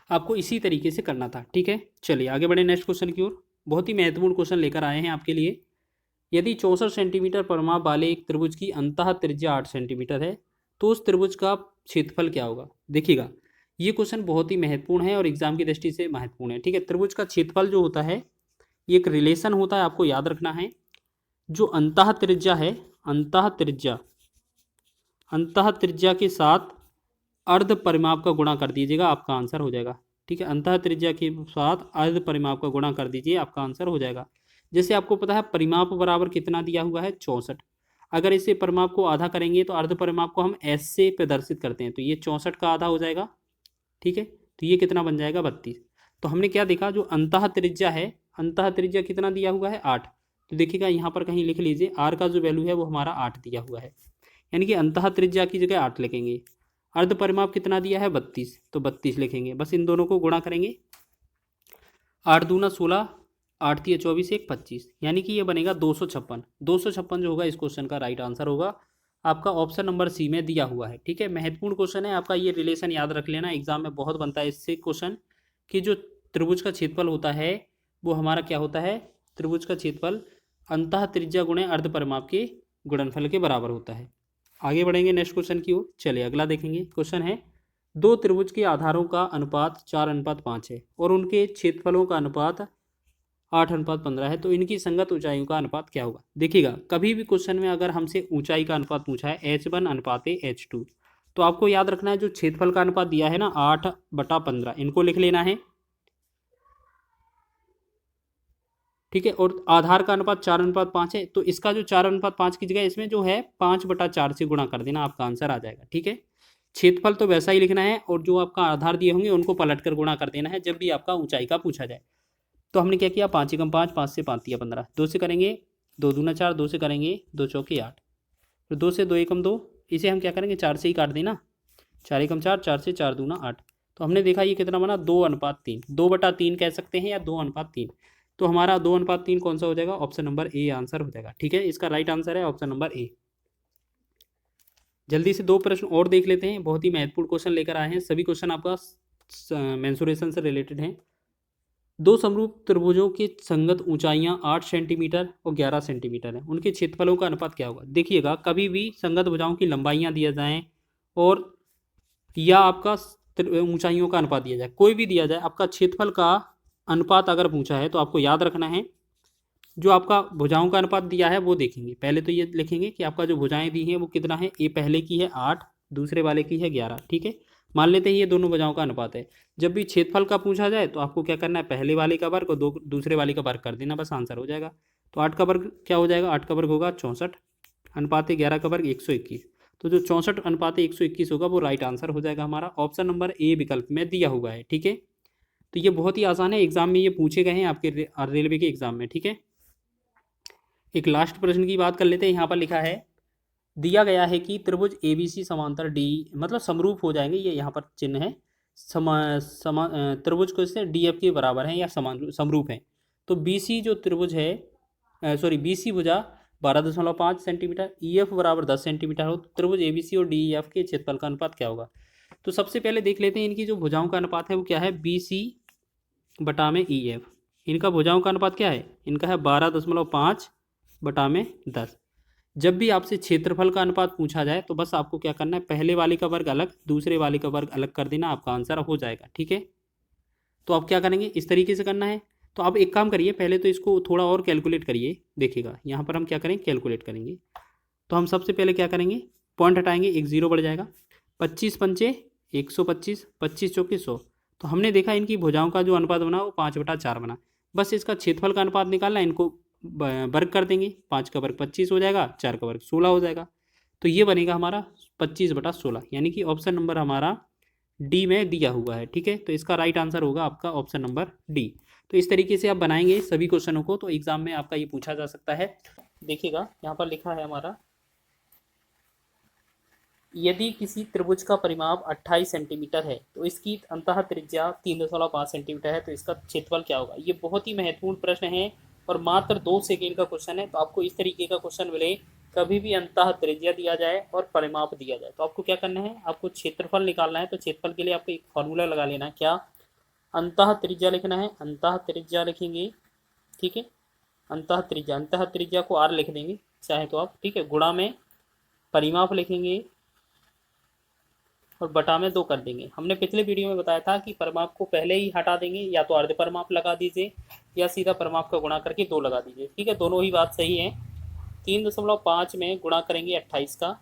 आपको इसी तरीके से करना था। ठीक है, चलिए आगे बढ़े नेक्स्ट क्वेश्चन की ओर। बहुत ही महत्वपूर्ण क्वेश्चन लेकर आए हैं आपके लिए। यदि 64 सेंटीमीटर परिमाप वाले एक त्रिभुज की अंतः त्रिज्या 8 सेंटीमीटर है तो उस त्रिभुज का क्षेत्रफल क्या होगा? देखिएगा, ये क्वेश्चन बहुत ही महत्वपूर्ण है और एग्जाम की दृष्टि से महत्वपूर्ण है। ठीक है, त्रिभुज का क्षेत्रफल जो होता है ये एक रिलेशन होता है, आपको याद रखना है। जो अंतः त्रिज्या है, अंतः त्रिज्या के साथ अर्ध परिमाप का गुणा कर दीजिएगा, आपका आंसर हो जाएगा। ठीक है, अंतः त्रिज्या के साथ अर्ध परिमाप का गुणा कर दीजिए, आपका आंसर हो जाएगा। जैसे आपको पता है परिमाप बराबर कितना दिया हुआ है 64। अगर इसे परिमाप को आधा करेंगे तो अर्ध परिमाप को हम एस से प्रदर्शित करते हैं, तो ये 64 का आधा हो जाएगा। ठीक है, तो ये कितना बन जाएगा 32। तो हमने क्या देखा, जो अंतः त्रिज्या है, अंतः त्रिज्या कितना दिया हुआ है 8। तो देखिएगा यहाँ पर कहीं लिख लीजिए, आर का जो वैल्यू है वो हमारा 8 दिया हुआ है, यानी कि अंतः त्रिज्या की जगह 8 लिखेंगे। अर्ध परिमाप कितना दिया है 32, तो 32 लिखेंगे। बस इन दोनों को गुणा करेंगे, 8 दूना 16, 8 तिया 24, 1 25, यानी कि ये बनेगा 256। 256 जो होगा इस क्वेश्चन का राइट आंसर होगा, आपका ऑप्शन नंबर सी में दिया हुआ है। ठीक है, महत्वपूर्ण क्वेश्चन है आपका, ये रिलेशन याद रख लेना, एग्जाम में बहुत बनता है इससे क्वेश्चन, कि जो त्रिभुज का क्षेत्रफल होता है वो हमारा क्या होता है, त्रिभुज का क्षेत्रफल अंतः त्रिज्या गुणे अर्ध परिमाप के गुणनफल के बराबर होता है। आगे बढ़ेंगे नेक्स्ट क्वेश्चन की ओर। चलिए अगला देखेंगे। क्वेश्चन है, दो त्रिभुज के आधारों का अनुपात 4:5 है और उनके क्षेत्रफलों का अनुपात 8:15 है, तो इनकी संगत ऊंचाइयों का अनुपात क्या होगा? देखिएगा, कभी भी क्वेश्चन में अगर हमसे ऊंचाई का अनुपात पूछा है H1 अनुपात H2, तो आपको याद रखना है जो क्षेत्रफल का अनुपात दिया है ना 8/15, इनको लिख लेना है। ठीक है, और आधार का अनुपात 4:5 है, तो इसका जो 4:5 की जगह इसमें जो है 5/4 से गुणा कर देना, आपका आंसर आ जाएगा। ठीक है, क्षेत्रफल तो वैसा ही लिखना है और जो आपका आधार दिए होंगे उनको पलट कर गुणा कर देना है जब भी आपका ऊंचाई का पूछा जाए। तो हमने क्या किया, 5 एकम 5, 5 से 5 तिया 15, 2 से करेंगे 2 दूना 4, 2 से करेंगे 2 चौके 8, फिर 2 से 2 एकम 2, इसे हम क्या करेंगे 4 से ही काट देना, 4 एकम 4, 4 से 4 दूना 8। तो हमने देखा ये कितना बना 2:3, 2/3 कह सकते हैं या 2:3। तो हमारा 2:3 कौन सा हो जाएगा, ऑप्शन नंबर ए आंसर हो जाएगा। ठीक है, इसका राइट आंसर है ऑप्शन नंबर ए। जल्दी से दो प्रश्न और देख लेते हैं, बहुत ही महत्वपूर्ण क्वेश्चन लेकर आए हैं, सभी क्वेश्चन आपका मेंसुरेशन से रिलेटेड हैं। दो समरूप त्रिभुजों की संगत ऊंचाइयां 8 सेंटीमीटर और 11 सेंटीमीटर हैं, उनके क्षेत्रफलों का अनुपात क्या होगा? देखिएगा, कभी भी संगत भुजाओं की लंबाइयां दिया जाएं और या आपका ऊंचाइयों का अनुपात दिया जाए, कोई भी दिया जाए, आपका क्षेत्रफल का अनुपात अगर पूछा है तो आपको याद रखना है जो आपका भुजाओं का अनुपात दिया है वो देखेंगे। पहले तो ये लिखेंगे कि आपका जो भुजाएं दी हैं वो कितना है, ए पहले की है 8, दूसरे वाले की है 11। ठीक है, मान लेते हैं ये दोनों भुजाओं का अनुपात है। जब भी क्षेत्रफल का पूछा जाए तो आपको क्या करना है, पहले वाले का वर्ग और दूसरे वाले का वर्ग कर देना, बस आंसर हो जाएगा। तो 8 का वर्ग क्या हो जाएगा, 8 का वर्ग होगा 64, अनुपात 11 का वर्ग 121। तो जो 64 अनुपात 121 होगा वो राइट आंसर हो जाएगा हमारा, ऑप्शन नंबर ए विकल्प में दिया हुआ है। ठीक है, तो ये बहुत ही आसान है, एग्जाम में ये पूछे गए हैं आपके रेलवे के एग्जाम में। ठीक है, एक लास्ट प्रश्न की बात कर लेते हैं। यहाँ पर लिखा है, दिया गया है कि त्रिभुज ABC समांतर डी, मतलब समरूप हो जाएंगे, ये यहाँ पर चिन्ह है, त्रिभुज को इससे DF के बराबर है या समान समरूप है। तो BC जो त्रिभुज है, BC भुजा 12.5 सेंटीमीटर, EF बराबर 10 सेंटीमीटर हो, तो त्रिभुज ABC और DEF के क्षेत्रफल का अनुपात क्या होगा? तो सबसे पहले देख लेते हैं इनकी जो भुजाओं का अनुपात है वो क्या है, BC बटा में EF। इनका भुजाओं का अनुपात क्या है, इनका है 12.5 बटा में 10। जब भी आपसे क्षेत्रफल का अनुपात पूछा जाए तो बस आपको क्या करना है, पहले वाले का वर्ग अलग, दूसरे वाले का वर्ग अलग कर देना, आपका आंसर हो जाएगा। ठीक है, तो आप क्या करेंगे, इस तरीके से करना है। तो आप एक काम करिए, पहले तो इसको थोड़ा और कैलकुलेट करिए। देखिएगा यहाँ पर हम क्या करें, कैलकुलेट करेंगे। तो हम सबसे पहले क्या करेंगे, पॉइंट हटाएंगे, एक जीरो बढ़ जाएगा, 25 पंचे 125, 25 चौके 100। तो हमने देखा इनकी भुजाओं का जो अनुपात बना वो 5/4 बना। बस इसका क्षेत्रफल का अनुपात निकालना है, इनको वर्ग कर देंगे, 5 का वर्ग 25 हो जाएगा, 4 का वर्ग 16 हो जाएगा। तो ये बनेगा हमारा 25/16, यानी कि ऑप्शन नंबर हमारा डी में दिया हुआ है। ठीक है, तो इसका राइट आंसर होगा आपका ऑप्शन नंबर डी। तो इस तरीके से आप बनाएंगे सभी क्वेश्चनों को, तो एग्जाम में आपका ये पूछा जा सकता है। देखिएगा यहाँ पर लिखा है हमारा, यदि किसी त्रिभुज का परिमाप 28 सेंटीमीटर है तो इसकी अंतः त्रिज्या 3.5 सेंटीमीटर है, तो इसका क्षेत्रफल क्या होगा? ये बहुत ही महत्वपूर्ण प्रश्न है और मात्र 2 सेकेंड का क्वेश्चन है। तो आपको इस तरीके का क्वेश्चन मिले कभी भी अंतः त्रिज्या दिया जाए और परिमाप दिया जाए तो आपको क्या करना है, आपको क्षेत्रफल निकालना है। तो क्षेत्रफल के लिए आपको एक फॉर्मूला लगा लेना है, क्या, अंतः त्रिज्या लिखना है, अंतः त्रिज्या लिखेंगे, ठीक है, अंतः त्रिज्या को आर लिख देंगे चाहे तो आप, ठीक है, गुणा में परिमाप लिखेंगे और बटा में 2 कर देंगे। हमने पिछले वीडियो में बताया था कि परिमाप को पहले ही हटा देंगे, या तो अर्ध परिमाप लगा दीजिए या सीधा परिमाप का गुणा करके 2 लगा दीजिए, ठीक है, दोनों ही बात सही है। 3.5 में गुणा करेंगे 28 का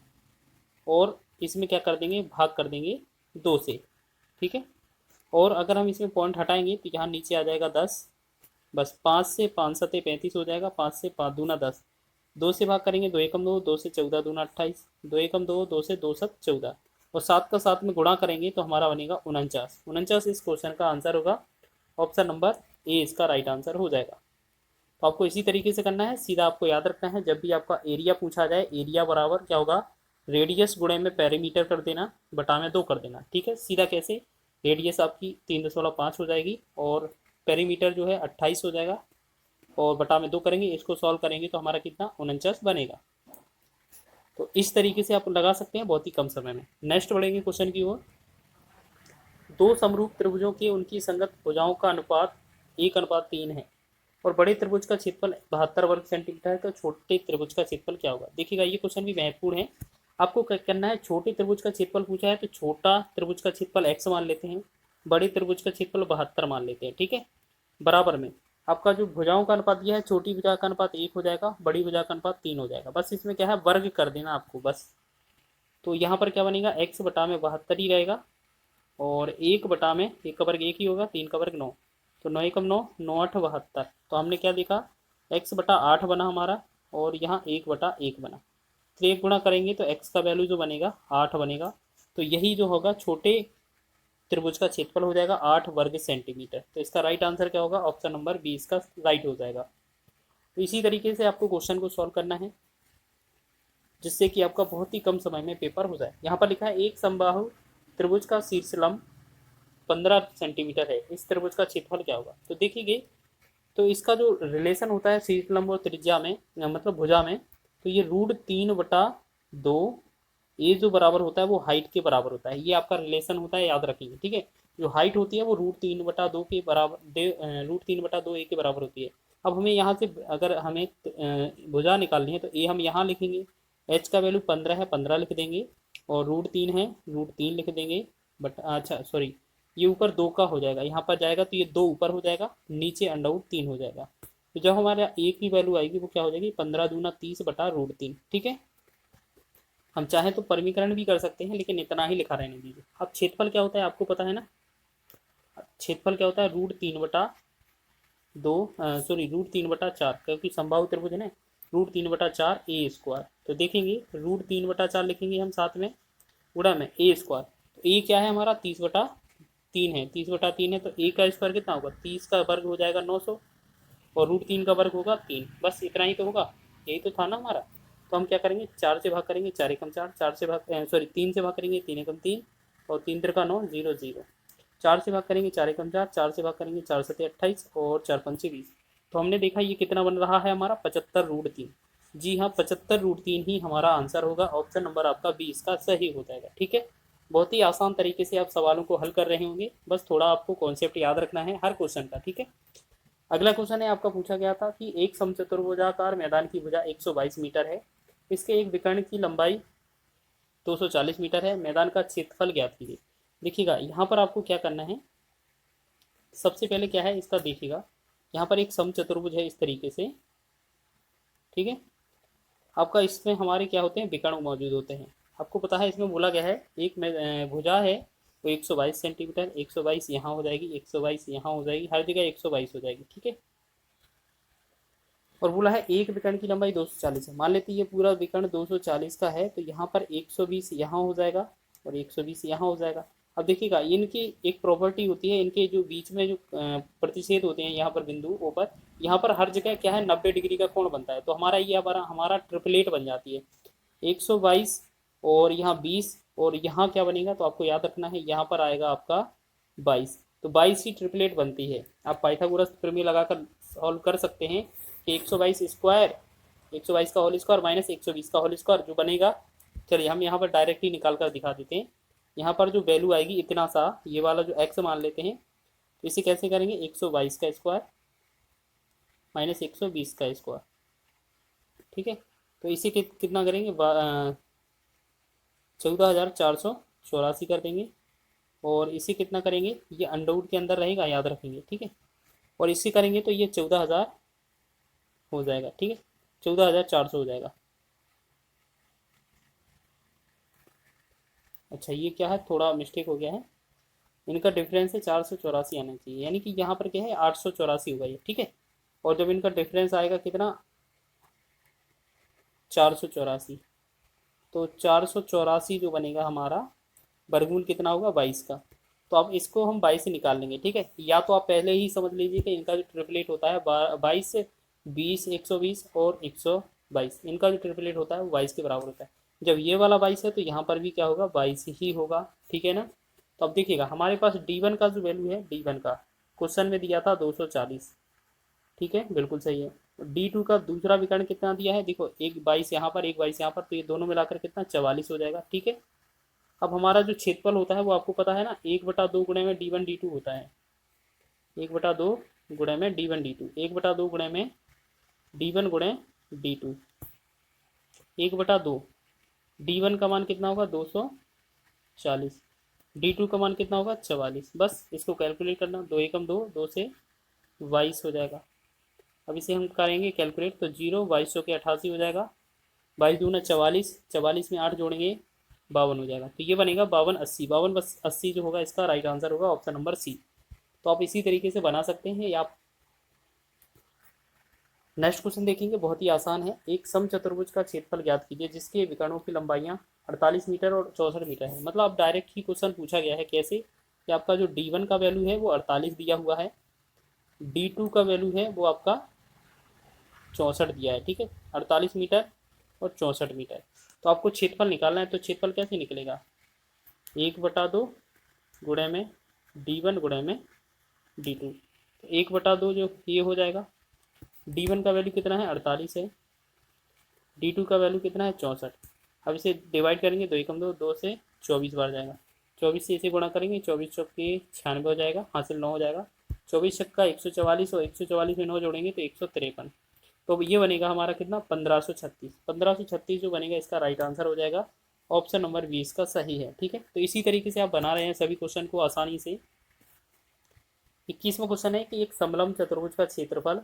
और इसमें क्या कर देंगे, भाग कर देंगे 2 से, ठीक है। और अगर हम इसमें पॉइंट हटाएंगे तो यहाँ नीचे आ जाएगा 10, बस 5 से 5 सत्ते 35 हो जाएगा, 5 से 5 दूना 10, 2 से भाग करेंगे 2 एकम 2, 2 से 14 दूना 28, 2 एकम 2, 2 से 2 सत 14 और 7 का 7 में गुणा करेंगे तो हमारा बनेगा 49। इस क्वेश्चन का आंसर होगा, ऑप्शन नंबर ए इसका राइट आंसर हो जाएगा। तो आपको इसी तरीके से करना है, सीधा आपको याद रखना है, जब भी आपका एरिया पूछा जाए, एरिया बराबर क्या होगा, रेडियस गुणे में पेरीमीटर कर देना, बटा में 2 कर देना, ठीक है। सीधा कैसे, रेडियस आपकी 3.5 हो जाएगी और पेरीमीटर जो है 28 हो जाएगा और बटा में 2 करेंगे, इसको सॉल्व करेंगे तो हमारा कितना 49 बनेगा। तो इस तरीके से आप लगा सकते हैं बहुत ही कम समय में। नेक्स्ट बढ़ेंगे क्वेश्चन की ओर। 2 समरूप त्रिभुजों के उनकी संगत भुजाओं का अनुपात 1:3 है और बड़े त्रिभुज का क्षेत्रफल 72 वर्ग सेंटीमीटर है, तो छोटे त्रिभुज का क्षेत्रफल क्या होगा। देखिएगा ये क्वेश्चन भी महत्वपूर्ण है, आपको क्या करना है, छोटे त्रिभुज का क्षेत्रफल पूछा है तो छोटा त्रिभुज का क्षेत्रफल x मान लेते हैं, बड़े त्रिभुज का क्षेत्रफल 72 मान लेते हैं, ठीक है। बराबर में आपका जो भुजाओं का अनुपात दिया है, छोटी भुजा का अनुपात 1 हो जाएगा, बड़ी भुजा का अनुपात 3 हो जाएगा। बस इसमें क्या है, वर्ग कर देना आपको बस। तो यहाँ पर क्या बनेगा, x बटा में 72 ही रहेगा और 1 बटा में 1 का वर्ग 1 ही होगा, 3 का वर्ग 9, तो 9 एकम 9, 9 8 72। तो हमने क्या देखा, x बटा 8 बना हमारा और यहाँ 1 बटा 1 बना, तो 1 गुणा करेंगे तो x का वैल्यू जो बनेगा 8 बनेगा। तो यही जो होगा छोटे त्रिभुज का क्षेत्रफल हो जाएगा 8 वर्ग सेंटीमीटर। तो इसका राइट आंसर क्या होगा, ऑप्शन नंबर 20 का राइट हो जाएगा। तो इसी तरीके से आपको क्वेश्चन को सॉल्व करना है जिससे कि आपका बहुत ही कम समय में पेपर हो जाए। यहाँ पर लिखा है एक समबाहु त्रिभुज का शीर्षलंब 15 सेंटीमीटर है, इस त्रिभुज का क्षेत्रफल क्या होगा। तो देखिए, तो इसका जो रिलेशन होता है शीर्षलंब और त्रिज्या में, मतलब भुजा में, तो ये √3/2 ये जो बराबर होता है वो हाइट के बराबर होता है, ये आपका रिलेशन होता है, याद रखिए, ठीक है। जो हाइट होती है वो √3/2 के बराबर, √3/2 ए के बराबर होती है। अब हमें यहाँ से अगर हमें भुजा निकालनी है तो ए हम यहाँ लिखेंगे, एच का वैल्यू 15 है, 15 लिख देंगे और √3 है, √3 लिख देंगे, बट अच्छा सॉरी ये ऊपर 2 का हो जाएगा, यहाँ पर जाएगा तो ये 2 ऊपर हो जाएगा, नीचे √3 हो जाएगा। तो जब हमारा ए की वैल्यू आएगी वो क्या हो जाएगी, 15 दूना 30 बटा √3, ठीक है। हम चाहें तो परिमीकरण भी कर सकते हैं लेकिन इतना ही लिखा रहने दीजिए। अब क्षेत्रफल क्या होता है आपको पता है ना, क्षेत्रफल क्या होता है, √3/4, क्योंकि समबाहु त्रिभुज है ना, √3/4 a²। तो देखेंगे √3/4 लिखेंगे हम साथ में, गुणा में a²। तो ए क्या है हमारा 30/3 है, 30/3 है, तो ए का स्क्वायर कितना होगा, 30 का वर्ग हो जाएगा 900 और √3 का वर्ग होगा 3, बस इतना ही तो होगा, यही तो था ना हमारा। तो हम क्या करेंगे, 4 से भाग करेंगे, 4 एकम 4, 4 से भाग सॉरी 3 से भाग करेंगे, 3 एकम 3 और 3 3 का 9, 0 0, 4 से भाग करेंगे, 4 एकम 4, 4 से भाग करेंगे, 4 सत्ते 28 और 4 पंचे 20। तो हमने देखा ये कितना बन रहा है हमारा 75√3। जी हाँ, 75√3 ही हमारा आंसर होगा, ऑप्शन नंबर आपका 20 का सही हो जाएगा, ठीक है। बहुत ही आसान तरीके से आप सवालों को हल कर रहे होंगे, बस थोड़ा आपको कॉन्सेप्ट याद रखना है हर क्वेश्चन का, ठीक है। अगला क्वेश्चन है आपका, पूछा गया था कि एक समचतुर्भुजाकार मैदान की भुजा 122 मीटर है, इसके एक विकर्ण की लंबाई 240 मीटर है, मैदान का क्षेत्रफल ज्ञात कीजिए। देखिएगा यहाँ पर आपको क्या करना है, सबसे पहले क्या है इसका देखिएगा, यहाँ पर एक समचतुर्भुज है इस तरीके से, ठीक है। आपका इसमें हमारे क्या होते हैं, विकर्ण मौजूद होते हैं। आपको पता है इसमें बोला गया है एक में भुजा है वो 122 सेंटीमीटर, 122 यहाँ हो जाएगी, 122 यहाँ हो जाएगी, हर जगह 122 हो जाएगी, ठीक है। और बोला है एक विकर्ण की लंबाई 240 है, मान लेते हैं ये पूरा विकर्ण 240 का है, तो यहाँ पर 120 यहाँ हो जाएगा और 120 यहाँ हो जाएगा। अब देखिएगा इनकी एक प्रॉपर्टी होती है, इनके जो बीच में जो प्रतिच्छेद होते हैं यहाँ पर बिंदु ऊपर, यहाँ पर हर जगह क्या है 90 डिग्री का कोण बनता है। तो हमारा ये हमारा ट्रिपलेट बन जाती है 122 और यहाँ 20 और यहाँ क्या बनेगा, तो आपको याद रखना है यहाँ पर आएगा आपका 22, तो 22 की ट्रिपलेट बनती है। आप पाइथागोरस प्रमेय लगाकर सॉल्व कर सकते हैं कि 122 स्क्वायर 122 का होल स्क्वायर माइनस 120 का होल स्क्वायर जो बनेगा। चलिए हम यहाँ पर डायरेक्टली निकाल कर दिखा देते हैं। यहाँ पर जो वैल्यू आएगी इतना सा, ये वाला जो एक्स मान लेते हैं, तो इसे कैसे करेंगे, 122 का स्क्वायर माइनस 120 का स्क्वायर, ठीक है। तो इसे कितना करेंगे, 14,484 कर देंगे। और इसे कितना करेंगे, ये अंडरवुड के अंदर रहेगा, याद रखेंगे, ठीक है। और इसे करेंगे तो ये 14,000 हो जाएगा, ठीक है, 14,400 हो जाएगा। अच्छा ये क्या है, थोड़ा मिस्टेक हो गया है, इनका डिफरेंस है 484 आना चाहिए, यानी कि यहाँ पर क्या है 884 होगा ये, ठीक है। और जब इनका डिफरेंस आएगा कितना, 484, तो 484 जो बनेगा हमारा वर्गमूल कितना होगा, 22 का। तो अब इसको हम 22 से निकाल लेंगे, ठीक है। या तो आप पहले ही समझ लीजिए कि इनका जो ट्रिपलेट होता है 22, 20, 120 और 122, इनका जो ट्रिपलेट होता है वो 22 के बराबर होता है। जब ये वाला 22 है तो यहाँ पर भी क्या होगा, 22 ही होगा, ठीक है ना। तो अब देखिएगा हमारे पास D1 का जो वैल्यू है, D1 का क्वेश्चन में दिया था 240, ठीक है, बिल्कुल सही है। D2 का दूसरा विकर्ण कितना दिया है, देखो एक 22 यहाँ पर, एक 22 यहाँ पर, तो ये दोनों मिलाकर कितना 44 हो जाएगा, ठीक है। अब हमारा जो क्षेत्रफल होता है वो आपको पता है ना, 1/2 गुणे में D1 D2 होता है, 1/2 गुणे में D1 D2, 1/2 गुणे में D1 गुणे D2, 1/2। D1 का मान कितना होगा 240, D2 का मान कितना होगा 44, बस इसको कैलकुलेट करना, 2 एकम 2, 2 से 22 हो जाएगा। अब इसे हम करेंगे कैलकुलेट, तो 0 22 के 88 हो जाएगा, 22 दूना 44, 44 में 8 जोड़ेंगे 52 हो जाएगा। तो ये बनेगा 52 80, 52 बस 80 जो होगा इसका राइट आंसर होगा ऑप्शन नंबर सी। तो आप इसी तरीके से बना सकते हैं। या आप नेक्स्ट क्वेश्चन देखेंगे, बहुत ही आसान है। एक समचतुर्भुज का क्षेत्रफल ज्ञात कीजिए जिसके विकर्णों की लंबाइयाँ 48 मीटर और 64 मीटर है। मतलब आप डायरेक्ट ही क्वेश्चन पूछा गया है, कैसे कि आपका जो D1 का वैल्यू है वो 48 दिया हुआ है, D2 का वैल्यू है वो आपका 64 दिया है, ठीक है, 48 मीटर और 64 मीटर। तो आपको क्षेत्रफल निकालना है, तो क्षेत्रफल कैसे निकलेगा, 1/2 गुणे में D1 गुणे में D2, तो 1/2 जो ये हो जाएगा। D1 का वैल्यू कितना है 48 है, D2 का वैल्यू कितना है 64। अब इसे डिवाइड करेंगे, 2 एकम 2, 2 से 24 बार जाएगा, 24 से इसे गुणा करेंगे, 24 चौके 96 हो जाएगा, हासिल 9 हो जाएगा, 24 छक्का 144 और 144 में 9 जोड़ेंगे तो 153। तो ये बनेगा हमारा कितना 1536, 1536 जो बनेगा इसका राइट आंसर हो जाएगा ऑप्शन नंबर 20 का सही है, ठीक है। तो इसी तरीके से आप बना रहे हैं सभी क्वेश्चन को आसानी से। 21वां क्वेश्चन है कि एक समलंब चतुर्भुज का क्षेत्रफल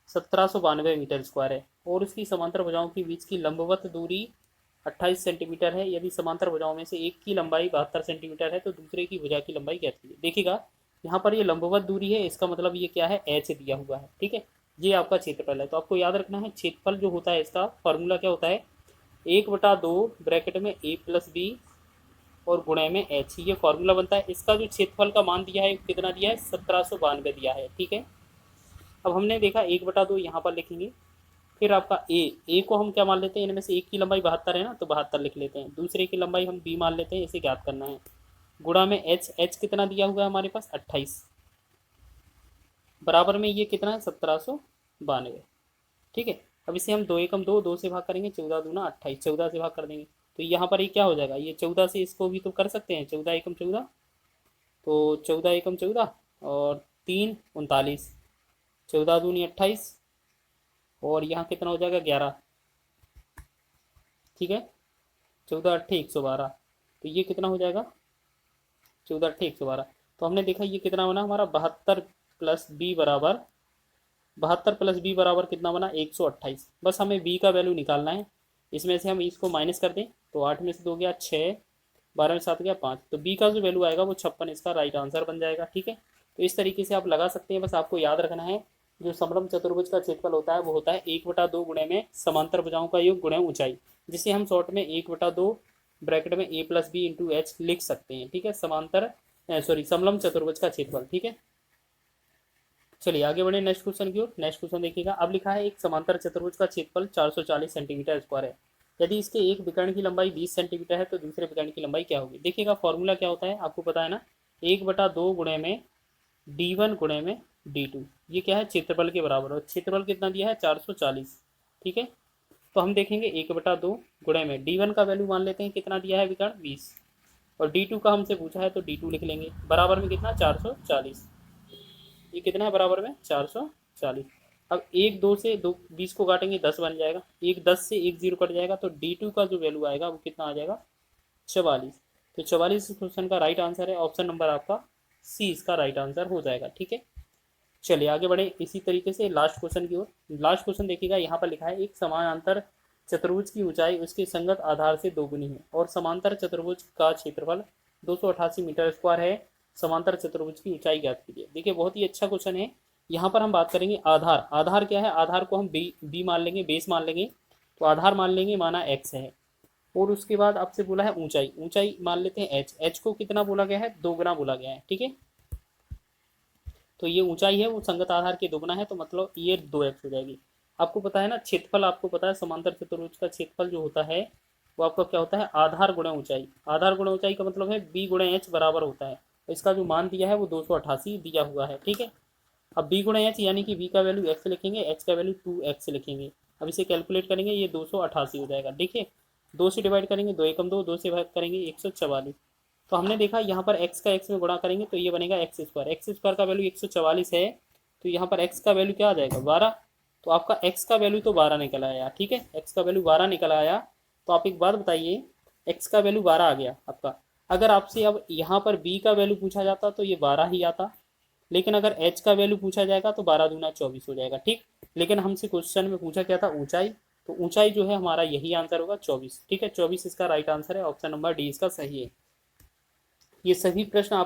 1792 मीटर स्क्वायर है और उसकी समांतर भुजाओं के बीच की लंबवत दूरी 28 सेंटीमीटर है। यदि समांतर भुजाओं में से एक की लंबाई 72 सेंटीमीटर है तो दूसरे की भुजा की लंबाई क्या थी। देखिएगा यहाँ पर ये लंबवत दूरी है, इसका मतलब ये क्या है, एच दिया हुआ है, ठीक है। ये आपका क्षेत्रफल है। तो आपको याद रखना है क्षेत्रफल जो होता है इसका फॉर्मूला क्या होता है, 1/2 ब्रैकेट में a प्लस बी और गुणे में एच, ये फॉर्मूला बनता है। इसका जो क्षेत्रफल का मान दिया है कितना दिया है, 1792 दिया है, ठीक है। अब हमने देखा 1/2 यहाँ पर लिखेंगे, फिर आपका ए को हम क्या मान लेते हैं, इनमें से एक की लंबाई 72 है ना, तो 72 लिख लेते हैं, दूसरे की लंबाई हम बी मान लेते हैं, इसे ज्ञात करना है। गुणा में एच कितना दिया हुआ है हमारे पास 28, बराबर में ये कितना है 1792, ठीक है। अब इसे हम 2 एकम 2, 2 से भाग करेंगे, 14 दूना 28, 14 से भाग कर देंगे तो यहाँ पर ये क्या हो जाएगा, ये 14 से इसको भी तो कर सकते हैं, 14 एकम 14, तो 14 एकम 14 और 3 39, 14 दूनी 28 और यहाँ कितना हो जाएगा 11, ठीक है, 14 अट्ठे 112, तो ये कितना हो जाएगा 14 अट्ठे 112। तो हमने देखा ये कितना बना हमारा 72 प्लस बी बराबर, 72 प्लस बी बराबर कितना बना 128। बस हमें बी का वैल्यू निकालना है, इसमें से हम इसको माइनस कर दें तो 8 में से 2 गया 6, 12 में 7 गया 5, तो बी का जो वैल्यू आएगा वो 56, इसका राइट आंसर बन जाएगा, ठीक है। तो इस तरीके से आप लगा सकते हैं। बस आपको याद रखना है जो समलंब चतुर्भुज का क्षेत्रफल होता है वो होता है 1/2 गुणे में समांतर भुजाओं का योग गुणे ऊंचाई, जिसे हम शॉर्ट में 1/2 ब्रैकेट में a plus B into H लिख सकते हैं, ठीक है, समलंब चतुर्भुज का क्षेत्रफल, ठीक है। चलिए आगे बढ़े नेक्स्ट क्वेश्चन की ओर। नेक्स्ट क्वेश्चन देखिएगा, अब लिखा है एक समांतर चतुर्भुज का क्षेत्रफल 440 सेंटीमीटर स्क्वायर है। यदि इसके एक विकर्ण की लंबाई 20 सेंटीमीटर है तो दूसरे विकर्ण की लंबाई क्या होगी। देखिएगा फॉर्मूला क्या होता है आपको पता है ना, 1/2 गुणे में D1 गुणे में D2, ये क्या है क्षेत्रफल के बराबर, और क्षेत्रफल कितना दिया है 440, ठीक है। तो हम देखेंगे 1/2 गुणे में D1 का वैल्यू मान लेते हैं, कितना दिया है विकर्ण 20, और D2 का हमसे पूछा है तो D2 लिख लेंगे, बराबर में कितना 440। ये कितना है बराबर में 440। अब 1 2 से 2 20 को काटेंगे 10 बन जाएगा, 10 से 0 कट जाएगा, तो D2 का जो वैल्यू आएगा वो कितना आ जाएगा 44। तो 44 इस क्वेश्चन का राइट आंसर है, ऑप्शन नंबर आपका सी इसका राइट आंसर हो जाएगा। ठीक है, चलिए आगे बढ़े इसी तरीके से लास्ट क्वेश्चन की ओर। लास्ट क्वेश्चन देखिएगा, यहाँ पर लिखा है एक समानांतर चतुर्भुज की ऊंचाई उसके संगत आधार से दोगुनी है और समांतर चतुर्भुज का क्षेत्रफल 288 मीटर स्क्वायर है, समांतर चतुर्भुज की ऊंचाई ज्ञात कीजिए। देखिए बहुत ही अच्छा क्वेश्चन है। यहाँ पर हम बात करेंगे आधार। आधार क्या है, आधार को हम बी मान लेंगे, बेस मान लेंगे, तो आधार मान लेंगे, माना एक्स है, और उसके बाद आपसे बोला है ऊंचाई, ऊंचाई मान लेते हैं एच, एच को कितना बोला गया है 2 गुना बोला गया है। ठीक है, तो ये ऊंचाई है वो संगत आधार के 2 गुना है, तो मतलब ये 2x हो जाएगी। आपको पता है ना क्षेत्रफल, आपको पता है समांतर चतुर्भुज का क्षेत्रफल जो होता है वो आपका क्या होता है आधार गुणा ऊंचाई। आधार गुणा ऊंचाई का मतलब है b गुणा एच बराबर होता है, तो इसका जो मान दिया है वो 288 दिया हुआ है। ठीक है, अब b गुणा एच यानी कि b का वैल्यू x लिखेंगे, h का वैल्यू 2x लिखेंगे। अब इसे कैलकुलेट करेंगे, ये 288 हो जाएगा। देखिए 2 से डिवाइड करेंगे 2 एकम 2, 2 से भाग करेंगे 144। तो हमने देखा यहाँ पर x का x में गुणा करेंगे तो ये बनेगा एक्स स्क्वायर, एक्स स्क्वायर का वैल्यू 144 है, तो यहाँ पर x का वैल्यू क्या आ जाएगा 12। तो आपका x का वैल्यू तो 12 निकल आया। ठीक है, x का वैल्यू 12 निकल आया। तो आप एक बात बताइए, x का वैल्यू 12 आ गया आपका, अगर आपसे अब यहाँ पर b का वैल्यू पूछा जाता तो ये 12 ही आता, लेकिन अगर h का वैल्यू पूछा जाएगा तो 12 दूना 24 हो जाएगा। ठीक, लेकिन हमसे क्वेश्चन में पूछा क्या था ऊंचाई, तो ऊंचाई जो है हमारा यही आंसर होगा 24। ठीक है, 24 इसका राइट आंसर है, ऑप्शन नंबर डी इसका सही है। ये सभी प्रश्न आप